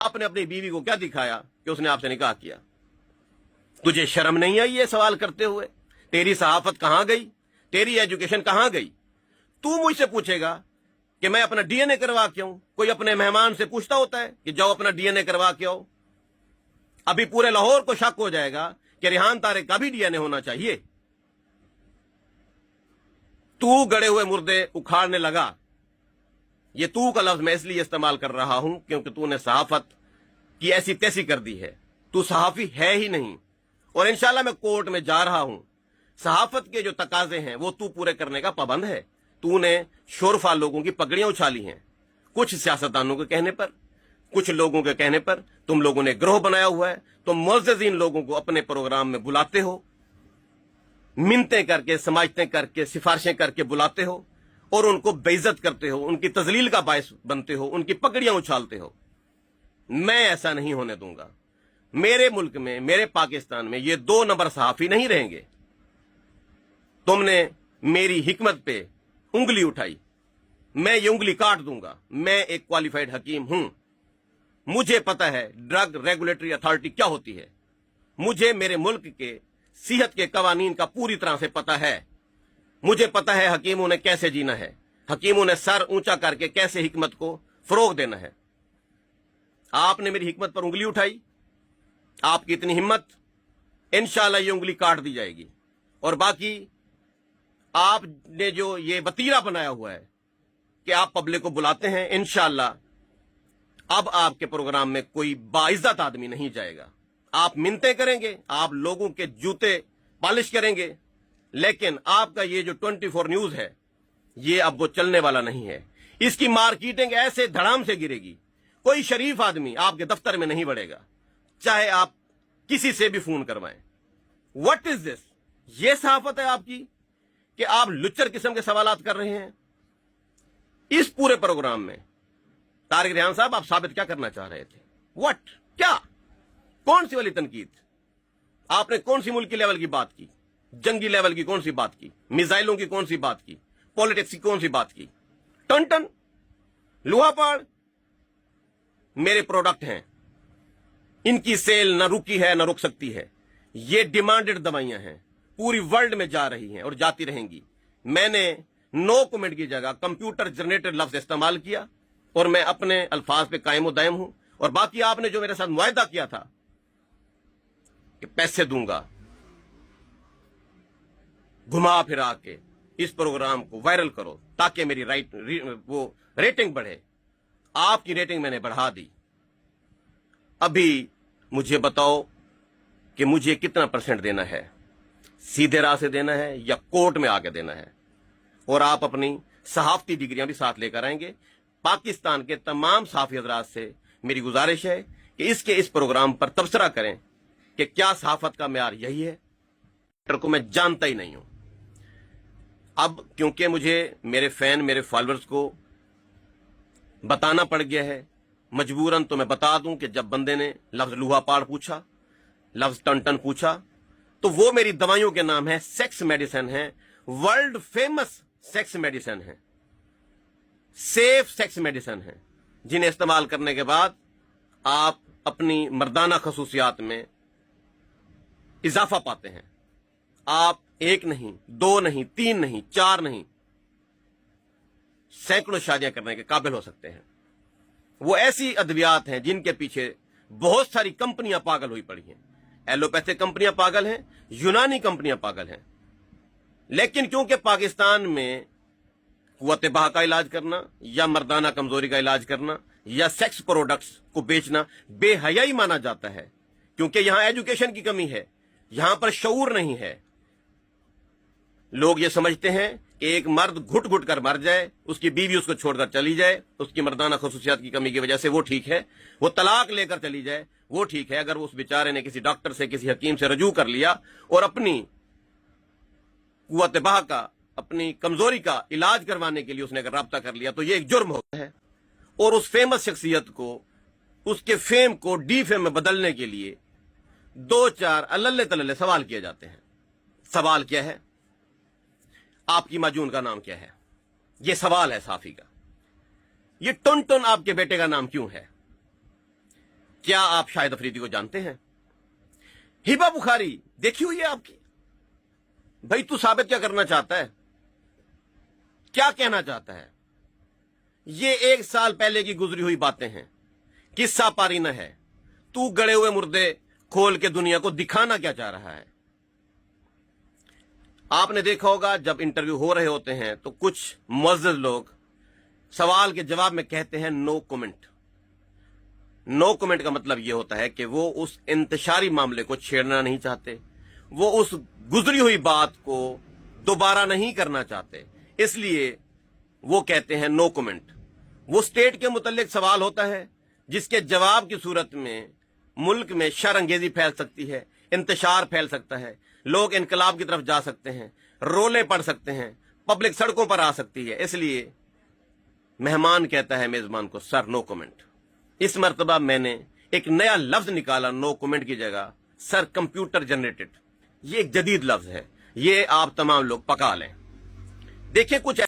आपने अपनी बीवी को क्या दिखाया कि उसने आपसे निकाह किया? तुझे शर्म नहीं आई ये सवाल करते हुए? तेरी सहाफत कहां गई? तेरी एजुकेशन कहां गई? तू मुझसे पूछेगा कि मैं अपना डीएनए करवा के आऊं? कोई अपने मेहमान से पूछता होता है कि जाओ अपना डीएनए करवा के आओ? अभी पूरे लाहौर को शक हो जाएगा कि रेहान तारिक का भी डीएनए होना चाहिए। तू गड़े हुए मुर्दे उखाड़ने लगा। ये तू का लफ्ज मैं इसलिए इस्तेमाल कर रहा हूं क्योंकि तूने सहाफत की ऐसी तैसी कर दी है। तू सहाफी है ही नहीं। और इंशाल्लाह मैं कोर्ट में जा रहा हूं। सहाफत के जो तकाजे हैं वो तू पूरे करने का पाबंद है। तूने शोरफा लोगों की पगड़ियां उछाली हैं, कुछ सियासतदानों के कहने पर, कुछ लोगों के कहने पर। तुम लोगों ने ग्रोह बनाया हुआ है। तुम मुअज़्ज़िज़ीन लोगों को अपने प्रोग्राम में बुलाते हो, मिन्नतें करके, समाजतें करके, सिफारिशें करके बुलाते हो और उनको बेइज्जत करते हो, उनकी तजलील का बायस बनते हो, उनकी पगड़ियां उछालते हो। मैं ऐसा नहीं होने दूंगा। मेरे मुल्क में, मेरे पाकिस्तान में ये 2 नंबर सहाफी नहीं रहेंगे। तुमने मेरी हिकमत पे उंगली उठाई, मैं ये उंगली काट दूंगा। मैं एक क्वालिफाइड हकीम हूं। मुझे पता है ड्रग रेगुलेटरी अथॉरिटी क्या होती है। मुझे मेरे मुल्क के सेहत के कवानीन का पूरी तरह से पता है। मुझे पता है हकीमों ने कैसे जीना है, हकीमों ने सर ऊंचा करके कैसे हिकमत को फरोग देना है। आपने मेरी हिकमत पर उंगली उठाई, आपकी इतनी हिम्मत, इंशाल्लाह ये उंगली काट दी जाएगी। और बाकी आपने जो ये वतीरा बनाया हुआ है कि आप पब्लिक को बुलाते हैं, इंशाल्लाह अब आपके प्रोग्राम में कोई बाइज्जत आदमी नहीं जाएगा। आप मिन्नतें करेंगे, आप लोगों के जूते पॉलिश करेंगे, लेकिन आपका ये जो 24 न्यूज है ये अब वो चलने वाला नहीं है। इसकी मार्केटिंग ऐसे धड़ाम से गिरेगी, कोई शरीफ आदमी आपके दफ्तर में नहीं बढ़ेगा, चाहे आप किसी से भी फोन करवाएं। What is this? ये सहाफत है आपकी कि आप लुच्चर किस्म के सवालात कर रहे हैं? इस पूरे प्रोग्राम में तारिक रेहान साहब आप साबित क्या करना चाह रहे थे? व्हाट? क्या? कौन सी वाली तनकीद? आपने कौन सी मुल्की लेवल की बात की? जंगी लेवल की कौन सी बात की? मिसाइलों की कौन सी बात की? पॉलिटिक्स की कौन सी बात की? टन टन लोहापाड़ मेरे प्रोडक्ट हैं, इनकी सेल न रुकी है न रुक सकती है। ये डिमांडेड दवाइयां हैं, पूरी वर्ल्ड में जा रही हैं और जाती रहेंगी। मैंने नो कमेंट की जगह कंप्यूटर जनरेटेड लफ्ज इस्तेमाल किया और मैं अपने अल्फाज पे कायम दायम हूं। और बाकी आपने जो मेरे साथ मुआहदा किया था कि पैसे दूंगा, घुमा फिरा के इस प्रोग्राम को वायरल करो ताकि मेरी वो रेटिंग बढ़े, आपकी रेटिंग मैंने बढ़ा दी। अभी मुझे बताओ कि मुझे कितना % देना है? सीधे राह से देना है या कोर्ट में आके देना है? और आप अपनी सहाफती डिग्रियां भी साथ लेकर आएंगे। पाकिस्तान के तमाम सहाफी हजरात से मेरी गुजारिश है कि इस प्रोग्राम पर तबसरा करें कि क्या सहाफत का मेयार यही है? को मैं जानता ही नहीं हूं। अब क्योंकि मुझे मेरे फैन, मेरे फॉलोअर्स को बताना पड़ गया है मजबूरन, तो मैं बता दूं कि जब बंदे ने लफ्ज लूहापाड़ पूछा, लफ्ज टन टन पूछा, तो वो मेरी दवाइयों के नाम है, सेक्स मेडिसिन है, वर्ल्ड फेमस सेक्स मेडिसिन है, सेफ सेक्स मेडिसिन है, जिन्हें इस्तेमाल करने के बाद आप अपनी मर्दाना खसूसियात में इजाफा पाते हैं। आप 1 नहीं, 2 नहीं, 3 नहीं, 4 नहीं, सैकड़ों शादियां करने के काबिल हो सकते हैं। वो ऐसी अद्वियात हैं जिनके पीछे बहुत सारी कंपनियां पागल हुई पड़ी हैं। एलोपैथिक कंपनियां पागल हैं, यूनानी कंपनियां पागल हैं। लेकिन क्योंकि पाकिस्तान में कुव्वत बहा का इलाज करना या मर्दाना कमजोरी का इलाज करना या सेक्स प्रोडक्ट्स को बेचना बेहयाई माना जाता है, क्योंकि यहां एजुकेशन की कमी है, यहां पर शऊर नहीं है। लोग ये समझते हैं कि एक मर्द घुट घुट कर मर जाए, उसकी बीवी उसको छोड़कर चली जाए, उसकी मर्दाना खसूसियात की कमी की वजह से वो ठीक है, वो तलाक लेकर चली जाए वो ठीक है। अगर उस बेचारे ने किसी डॉक्टर से, किसी हकीम से रजू कर लिया और अपनी कुव्वत बहा का, अपनी कमजोरी का इलाज करवाने के लिए उसने अगर राब्ता कर लिया, तो ये एक जुर्म होता है। और उस फेमस शख्सियत को, उसके फेम को डी फेम में बदलने के लिए 2-4 अल्लल्ले तल्लल्ले सवाल किए जाते हैं। सवाल क्या है? आपकी माजून का नाम क्या है? यह सवाल है साफी का। ये टुन टुन आपके बेटे का नाम क्यों है? क्या आप शाहिद अफरीदी को जानते हैं? हिबा बुखारी देखी हुई है आपकी? भाई तू साबित क्या करना चाहता है? क्या कहना चाहता है? ये 1 साल पहले की गुजरी हुई बातें हैं, किस्सा पारी न है। तू गड़े हुए मुर्दे खोल के दुनिया को दिखाना क्या चाह रहा है? आपने देखा होगा जब इंटरव्यू हो रहे होते हैं तो कुछ मुअज़्ज़ज़ लोग सवाल के जवाब में कहते हैं नो कमेंट। नो कमेंट का मतलब यह होता है कि वो उस इंतशारी मामले को छेड़ना नहीं चाहते, वो उस गुजरी हुई बात को दोबारा नहीं करना चाहते, इसलिए वो कहते हैं नो कमेंट। वो स्टेट के मुतल्लिक सवाल होता है जिसके जवाब की सूरत में मुल्क में शरअंगेजी फैल सकती है, इंतशार फैल सकता है, लोग इनकलाब की तरफ जा सकते हैं, रोले पड़ सकते हैं, पब्लिक सड़कों पर आ सकती है। इसलिए मेहमान कहता है मेजबान को, सर नो कमेंट। इस मर्तबा मैंने एक नया लफ्ज निकाला नो कमेंट की जगह, सर कंप्यूटर जनरेटेड। ये एक जदीद लफ्ज है, ये आप तमाम लोग पका लें। देखिए कुछ